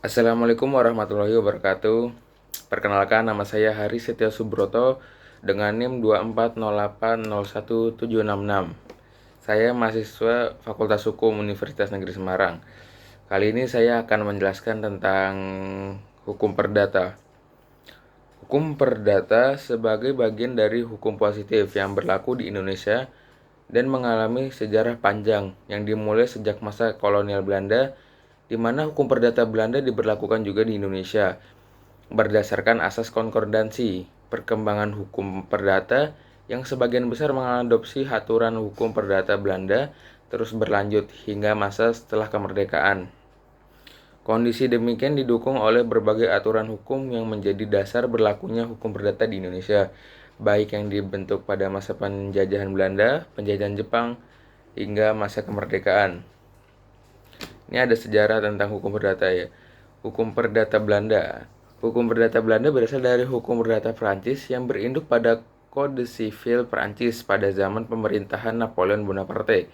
Assalamualaikum warahmatullahi wabarakatuh. Perkenalkan, nama saya Hari Setia Subroto dengan NIM 240801766. Saya mahasiswa Fakultas Hukum Universitas Negeri Semarang. Kali ini saya akan menjelaskan tentang hukum perdata. Hukum perdata sebagai bagian dari hukum positif yang berlaku di Indonesia dan mengalami sejarah panjang yang dimulai sejak masa kolonial Belanda, di mana hukum perdata Belanda diberlakukan juga di Indonesia berdasarkan asas konkordansi. Perkembangan hukum perdata yang sebagian besar mengadopsi aturan hukum perdata Belanda terus berlanjut hingga masa setelah kemerdekaan. Kondisi demikian didukung oleh berbagai aturan hukum yang menjadi dasar berlakunya hukum perdata di Indonesia, baik yang dibentuk pada masa penjajahan Belanda, penjajahan Jepang, hingga masa kemerdekaan. Ini ada sejarah tentang hukum perdata ya. Hukum perdata Belanda. Hukum perdata Belanda berasal dari hukum perdata Prancis yang berinduk pada Kode Sivil Prancis pada zaman pemerintahan Napoleon Bonaparte.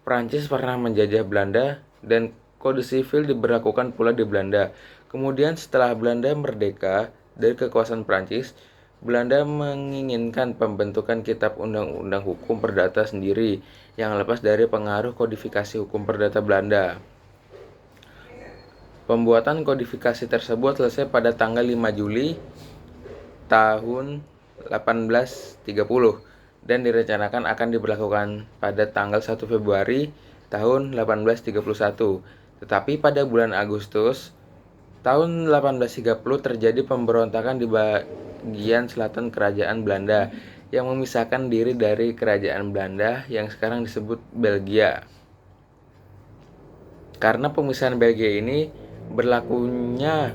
Prancis pernah menjajah Belanda dan Kode Sivil diberlakukan pula di Belanda. Kemudian setelah Belanda merdeka dari kekuasaan Prancis, Belanda menginginkan pembentukan kitab undang-undang hukum perdata sendiri yang lepas dari pengaruh kodifikasi hukum perdata Belanda. Pembuatan kodifikasi tersebut selesai pada tanggal 5 Juli tahun 1830 dan direncanakan akan diberlakukan pada tanggal 1 Februari tahun 1831. Tetapi pada bulan Agustus tahun 1830 terjadi pemberontakan di bagian selatan kerajaan Belanda yang memisahkan diri dari kerajaan Belanda yang sekarang disebut Belgia. Karena pemisahan Belgia ini, berlakunya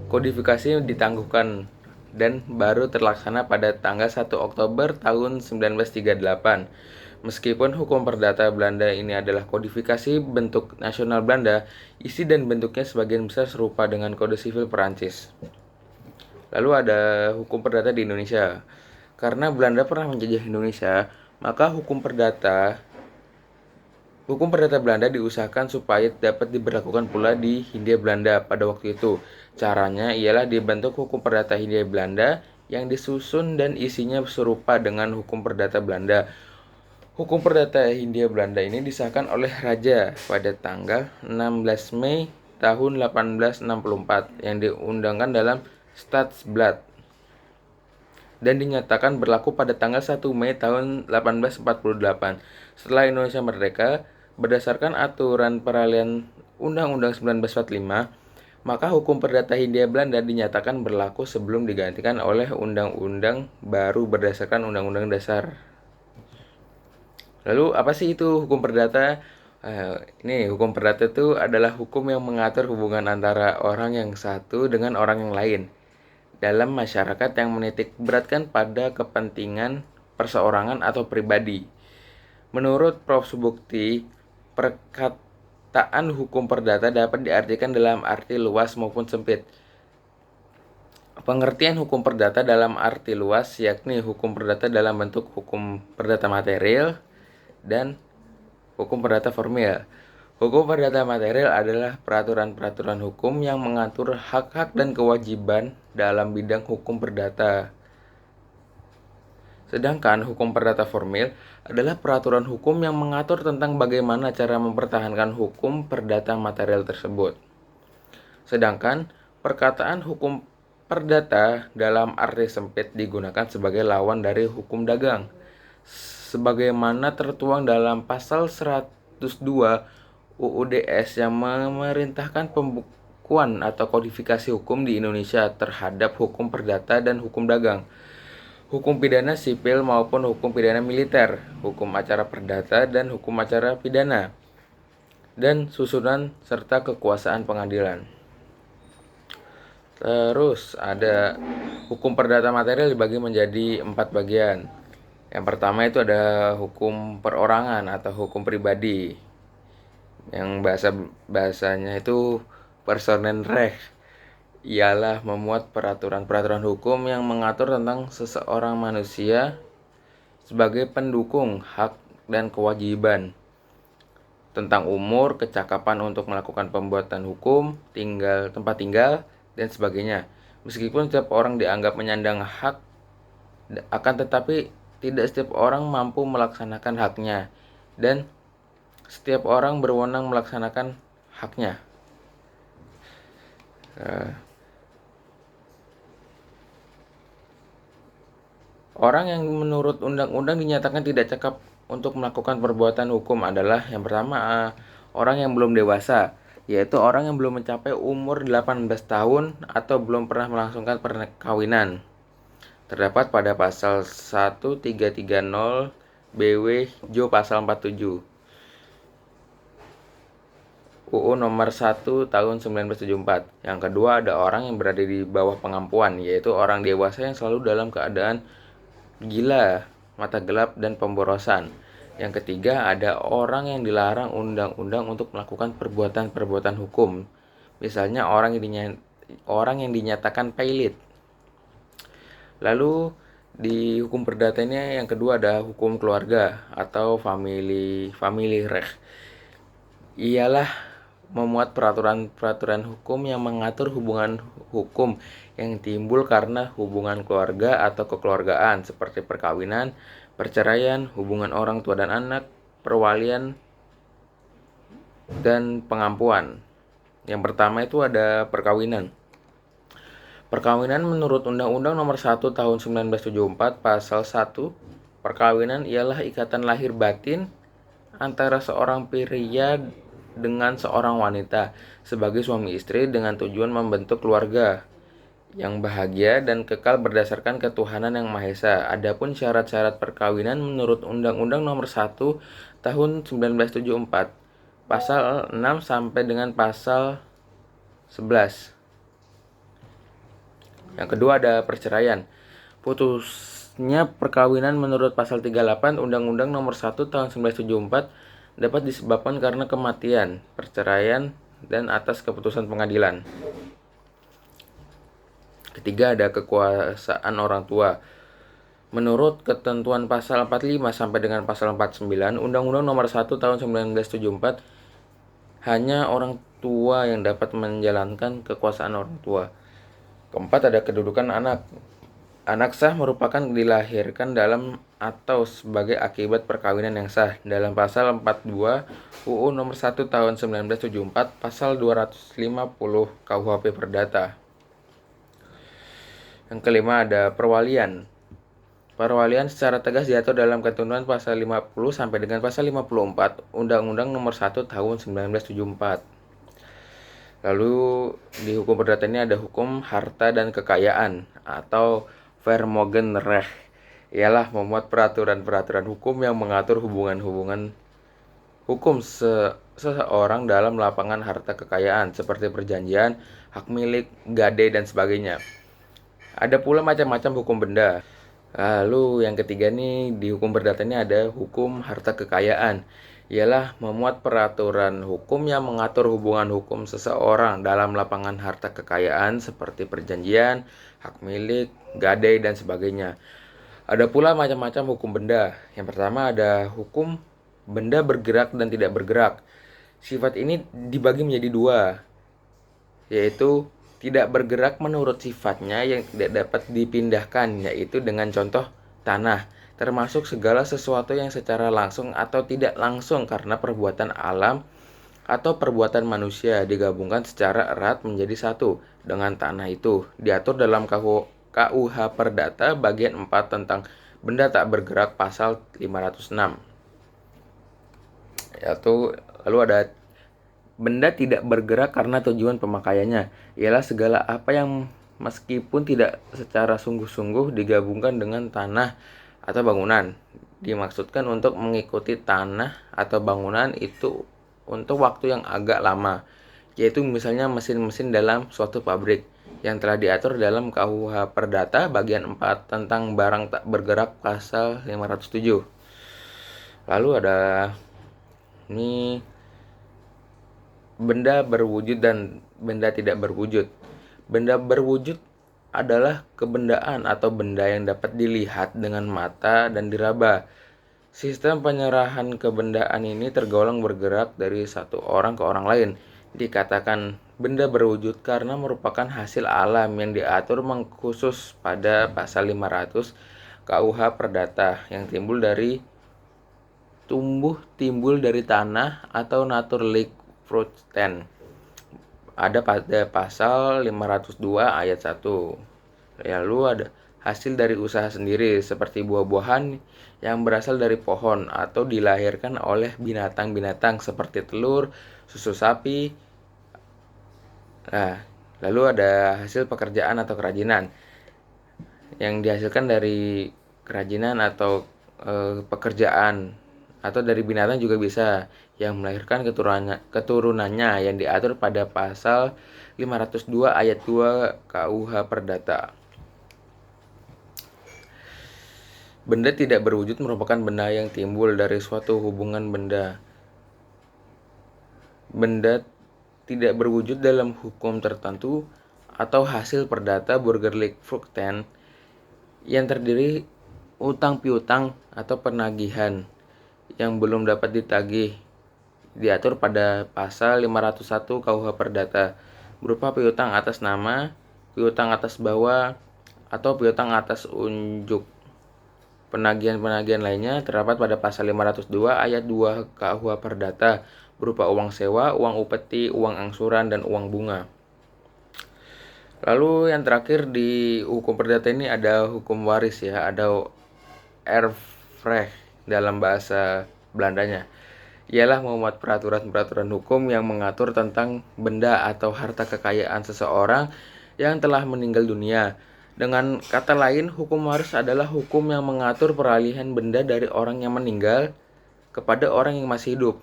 kodifikasi ditangguhkan dan baru terlaksana pada tanggal 1 Oktober tahun 1938. Meskipun hukum perdata Belanda ini adalah kodifikasi bentuk nasional Belanda, isi dan bentuknya sebagian besar serupa dengan Kode Sivil Perancis. Lalu ada hukum perdata di Indonesia. Karena Belanda pernah menjajah Indonesia, maka Hukum perdata Belanda diusahakan supaya dapat diberlakukan pula di Hindia Belanda pada waktu itu. Caranya ialah dibentuk hukum perdata Hindia Belanda yang disusun dan isinya serupa dengan hukum perdata Belanda. Hukum perdata Hindia Belanda ini disahkan oleh Raja pada tanggal 16 Mei tahun 1864 yang diundangkan dalam Stadsblad dan dinyatakan berlaku pada tanggal 1 Mei tahun 1848. Setelah Indonesia merdeka, berdasarkan aturan peralihan Undang-Undang 1945, maka hukum perdata Hindia Belanda dinyatakan berlaku sebelum digantikan oleh undang-undang baru berdasarkan Undang-Undang Dasar. Lalu apa sih itu hukum perdata? Ini hukum perdata itu adalah hukum yang mengatur hubungan antara orang yang satu dengan orang yang lain dalam masyarakat yang menitik beratkan pada kepentingan perseorangan atau pribadi. Menurut Prof. Subukti, perkataan hukum perdata dapat diartikan dalam arti luas maupun sempit. Pengertian hukum perdata dalam arti luas yakni hukum perdata dalam bentuk hukum perdata material dan hukum perdata formil. Hukum perdata material adalah peraturan-peraturan hukum yang mengatur hak-hak dan kewajiban dalam bidang hukum perdata. Sedangkan hukum perdata formil adalah peraturan hukum yang mengatur tentang bagaimana cara mempertahankan hukum perdata material tersebut. Sedangkan perkataan hukum perdata dalam arti sempit digunakan sebagai lawan dari hukum dagang. Sebagaimana tertuang dalam pasal 102 UUDS yang memerintahkan pembukuan atau kodifikasi hukum di Indonesia terhadap hukum perdata dan hukum dagang, hukum pidana sipil maupun hukum pidana militer, hukum acara perdata dan hukum acara pidana, dan susunan serta kekuasaan pengadilan. Terus ada hukum perdata material dibagi menjadi 4 bagian. Yang pertama itu ada hukum perorangan atau hukum pribadi, yang bahasanya itu Personenrecht, ialah memuat peraturan-peraturan hukum yang mengatur tentang seseorang manusia sebagai pendukung hak dan kewajiban. tentang umur, kecakapan untuk melakukan pembuatan hukum, tempat tinggal, dan sebagainya. Meskipun setiap orang dianggap menyandang hak, akan tetapi tidak setiap orang mampu melaksanakan haknya, dan setiap orang berwenang melaksanakan haknya. Orang yang menurut undang-undang dinyatakan tidak cakap untuk melakukan perbuatan hukum adalah yang pertama, orang yang belum dewasa, yaitu orang yang belum mencapai umur 18 tahun atau belum pernah melangsungkan perkawinan. Terdapat pada pasal 1330 BW Jo pasal 47 UU nomor 1 tahun 1974. Yang kedua, ada orang yang berada di bawah pengampuan, yaitu orang dewasa yang selalu dalam keadaan gila, mata gelap, dan pemborosan. Yang ketiga, ada orang yang dilarang undang-undang untuk melakukan perbuatan-perbuatan hukum. Misalnya orang yang dinyatakan pailit. Lalu di hukum perdata ini yang kedua ada hukum keluarga atau family recht. Ialah memuat peraturan-peraturan hukum yang mengatur hubungan hukum yang timbul karena hubungan keluarga atau kekeluargaan seperti perkawinan, perceraian, hubungan orang tua dan anak, perwalian, dan pengampuan. Yang pertama itu ada perkawinan. Perkawinan menurut Undang-Undang Nomor 1 Tahun 1974 Pasal 1, perkawinan ialah ikatan lahir batin antara seorang pria dengan seorang wanita sebagai suami istri dengan tujuan membentuk keluarga yang bahagia dan kekal berdasarkan ketuhanan yang Maha Esa. Adapun syarat-syarat perkawinan menurut Undang-Undang Nomor 1 Tahun 1974 Pasal 6 sampai dengan Pasal 11. Yang kedua ada perceraian. Putusnya perkawinan menurut Pasal 38 Undang-Undang Nomor 1 Tahun 1974 dapat disebabkan karena kematian, perceraian, dan atas keputusan pengadilan. Ketiga ada kekuasaan orang tua. Menurut ketentuan pasal 45 sampai dengan pasal 49 Undang-Undang Nomor 1 Tahun 1974 hanya orang tua yang dapat menjalankan kekuasaan orang tua. Keempat ada kedudukan anak. Anak sah merupakan dilahirkan dalam atau sebagai akibat perkawinan yang sah. Dalam pasal 42 UU Nomor 1 Tahun 1974 Pasal 250 KUHP Perdata. Yang kelima ada perwalian. Perwalian secara tegas diatur dalam ketentuan pasal 50 sampai dengan pasal 54 Undang-Undang Nomor 1 Tahun 1974. Lalu di hukum perdata ini ada hukum harta dan kekayaan atau Vermogenrecht. Ialah memuat peraturan-peraturan hukum yang mengatur hubungan-hubungan hukum seseorang dalam lapangan harta kekayaan seperti perjanjian, hak milik, gade, dan sebagainya. Ada pula macam-macam hukum benda. Lalu yang ketiga nih di hukum perdata ini ada hukum harta kekayaan. Ialah memuat peraturan hukum yang mengatur hubungan hukum seseorang dalam lapangan harta kekayaan seperti perjanjian, hak milik, gade, dan sebagainya. Ada pula macam-macam hukum benda. Yang pertama ada hukum benda bergerak dan tidak bergerak. Sifat ini dibagi menjadi dua, yaitu tidak bergerak menurut sifatnya yang tidak dapat dipindahkan, yaitu dengan contoh tanah, termasuk segala sesuatu yang secara langsung atau tidak langsung karena perbuatan alam atau perbuatan manusia digabungkan secara erat menjadi satu dengan tanah itu. Diatur dalam KUH Perdata bagian 4 tentang benda tak bergerak pasal 506. Lalu ada benda tidak bergerak karena tujuan pemakaiannya, ialah segala apa yang meskipun tidak secara sungguh-sungguh digabungkan dengan tanah atau bangunan, dimaksudkan untuk mengikuti tanah atau bangunan itu untuk waktu yang agak lama, yaitu misalnya mesin-mesin dalam suatu pabrik yang telah diatur dalam KUH Perdata bagian 4 tentang barang tak bergerak pasal 507. Lalu ada ini benda berwujud dan benda tidak berwujud. Benda berwujud adalah kebendaan atau benda yang dapat dilihat dengan mata dan diraba. Sistem penyerahan kebendaan ini tergolong bergerak dari satu orang ke orang lain. Dikatakan benda berwujud karena merupakan hasil alam yang diatur mengkhusus pada pasal 500 KUH Perdata yang timbul dari tanah atau naturlig fruchten. Ada pada pasal 502 ayat 1. Lalu ada hasil dari usaha sendiri seperti buah-buahan yang berasal dari pohon atau dilahirkan oleh binatang-binatang seperti telur, susu sapi. Nah, lalu ada hasil pekerjaan atau kerajinan yang dihasilkan dari kerajinan atau pekerjaan atau dari binatang juga bisa yang melahirkan keturunannya yang diatur pada pasal 502 ayat 2 KUH Perdata. Benda tidak berwujud merupakan benda yang timbul dari suatu hubungan benda. Benda tidak berwujud dalam hukum tertentu atau hasil perdata burgerlijk fruchten yang terdiri utang piutang atau penagihan yang belum dapat ditagih diatur pada pasal 501 KUH Perdata berupa piutang atas nama, piutang atas bawah, atau piutang atas unjuk. Penagihan-penagihan lainnya terdapat pada pasal 502 ayat 2 KUH Perdata berupa uang sewa, uang upeti, uang angsuran, dan uang bunga. Lalu yang terakhir di hukum perdata ini ada hukum waris ya, ada erfrecht dalam bahasa Belandanya. Ialah memuat peraturan-peraturan hukum yang mengatur tentang benda atau harta kekayaan seseorang yang telah meninggal dunia. Dengan kata lain, hukum waris adalah hukum yang mengatur peralihan benda dari orang yang meninggal kepada orang yang masih hidup.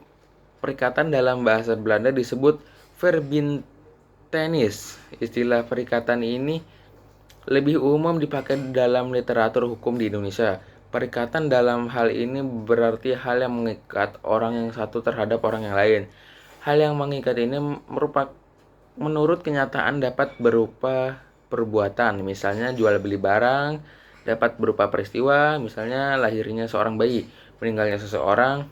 Perikatan dalam bahasa Belanda disebut verbintenis. Istilah perikatan ini lebih umum dipakai dalam literatur hukum di Indonesia. Perikatan dalam hal ini berarti hal yang mengikat orang yang satu terhadap orang yang lain. Hal yang mengikat ini menurut kenyataan dapat berupa perbuatan, misalnya jual beli barang, dapat berupa peristiwa, misalnya lahirnya seorang bayi, meninggalnya seseorang.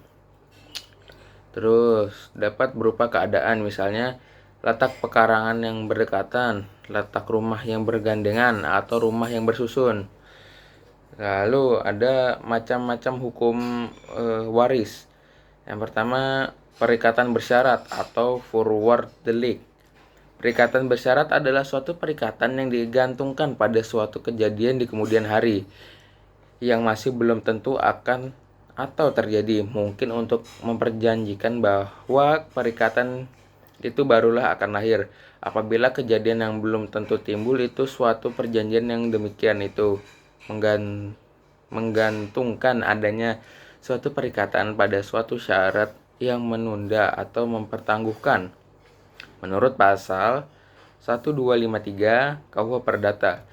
Terus dapat berupa keadaan, misalnya letak pekarangan yang berdekatan, letak rumah yang bergandengan, atau rumah yang bersusun. Lalu ada macam-macam hukum waris. Yang pertama, perikatan bersyarat atau voorwaardelijk. Perikatan bersyarat adalah suatu perikatan yang digantungkan pada suatu kejadian di kemudian hari yang masih belum tentu akan atau terjadi, mungkin untuk memperjanjikan bahwa perikatan itu barulah akan lahir. Apabila kejadian yang belum tentu timbul itu suatu perjanjian yang demikian itu menggantungkan adanya suatu perikatan pada suatu syarat yang menunda atau mempertangguhkan. Menurut pasal 1253 KUH Perdata.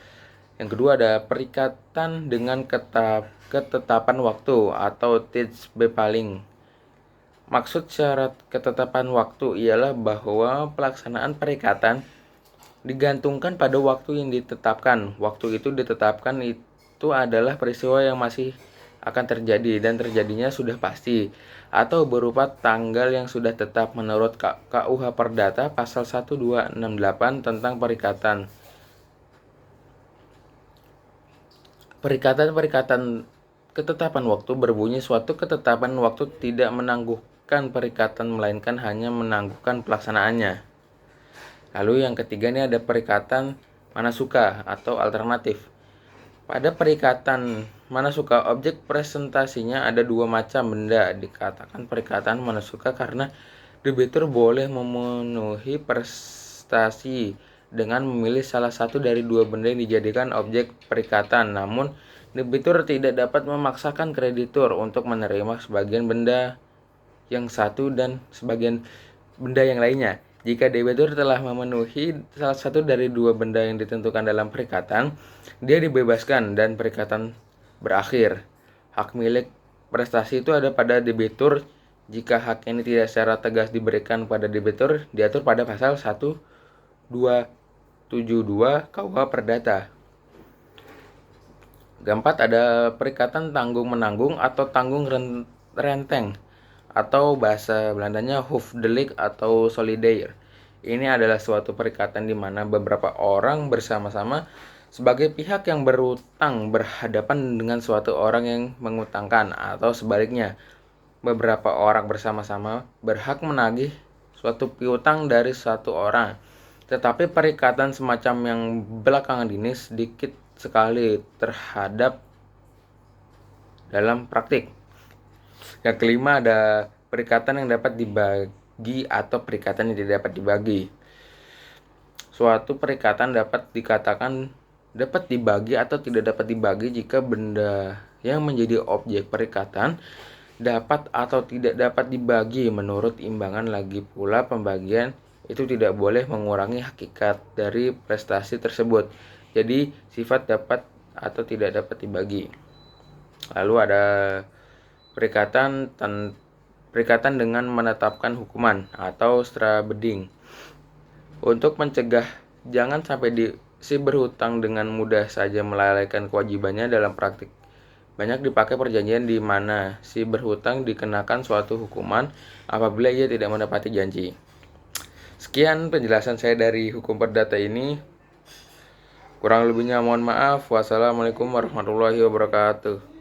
Yang kedua ada perikatan dengan ketetapan waktu atau tidsbepaling. Maksud syarat ketetapan waktu ialah bahwa pelaksanaan perikatan digantungkan pada waktu yang ditetapkan. Waktu itu ditetapkan itu adalah peristiwa yang masih akan terjadi dan terjadinya sudah pasti atau berupa tanggal yang sudah tetap menurut KUH Perdata pasal 1268 tentang perikatan. Perikatan ketetapan waktu berbunyi suatu ketetapan waktu tidak menangguhkan perikatan melainkan hanya menangguhkan pelaksanaannya. Lalu yang ketiga ini ada perikatan manasuka atau alternatif. Pada perikatan manasuka, objek presentasinya ada dua macam benda. Dikatakan perikatan manasuka karena debitur boleh memenuhi prestasi dengan memilih salah satu dari dua benda yang dijadikan objek perikatan. Namun, debitur tidak dapat memaksakan kreditur untuk menerima sebagian benda yang satu dan sebagian benda yang lainnya. Jika debitur telah memenuhi salah satu dari dua benda yang ditentukan dalam perikatan, dia dibebaskan dan perikatan berakhir. Hak milik prestasi itu ada pada debitur. Jika hak ini tidak secara tegas diberikan pada debitur, diatur pada pasal 1272 KUH Perdata. Keempat, ada perikatan tanggung-menanggung atau renteng, atau bahasa Belandanya hoofdelijk atau solidair. Ini adalah suatu perikatan di mana beberapa orang bersama-sama sebagai pihak yang berutang berhadapan dengan suatu orang yang mengutangkan, atau sebaliknya, beberapa orang bersama-sama berhak menagih suatu piutang dari satu orang. Tetapi perikatan semacam yang belakangan ini sedikit sekali terhadap dalam praktik. Yang kelima, ada perikatan yang dapat dibagi atau perikatan yang tidak dapat dibagi. Suatu perikatan dapat dikatakan dapat dibagi atau tidak dapat dibagi jika benda yang menjadi objek perikatan dapat atau tidak dapat dibagi menurut imbangan. Lagi pula, pembagian itu tidak boleh mengurangi hakikat dari prestasi tersebut. Jadi, sifat dapat atau tidak dapat dibagi. Lalu ada perikatan dengan menetapkan hukuman atau strafbeding. Untuk mencegah jangan sampai si berhutang dengan mudah saja melalaikan kewajibannya, dalam praktik banyak dipakai perjanjian di mana si berhutang dikenakan suatu hukuman apabila ia tidak menepati janji. Sekian penjelasan saya dari hukum perdata ini. Kurang lebihnya mohon maaf. Wassalamualaikum warahmatullahi wabarakatuh.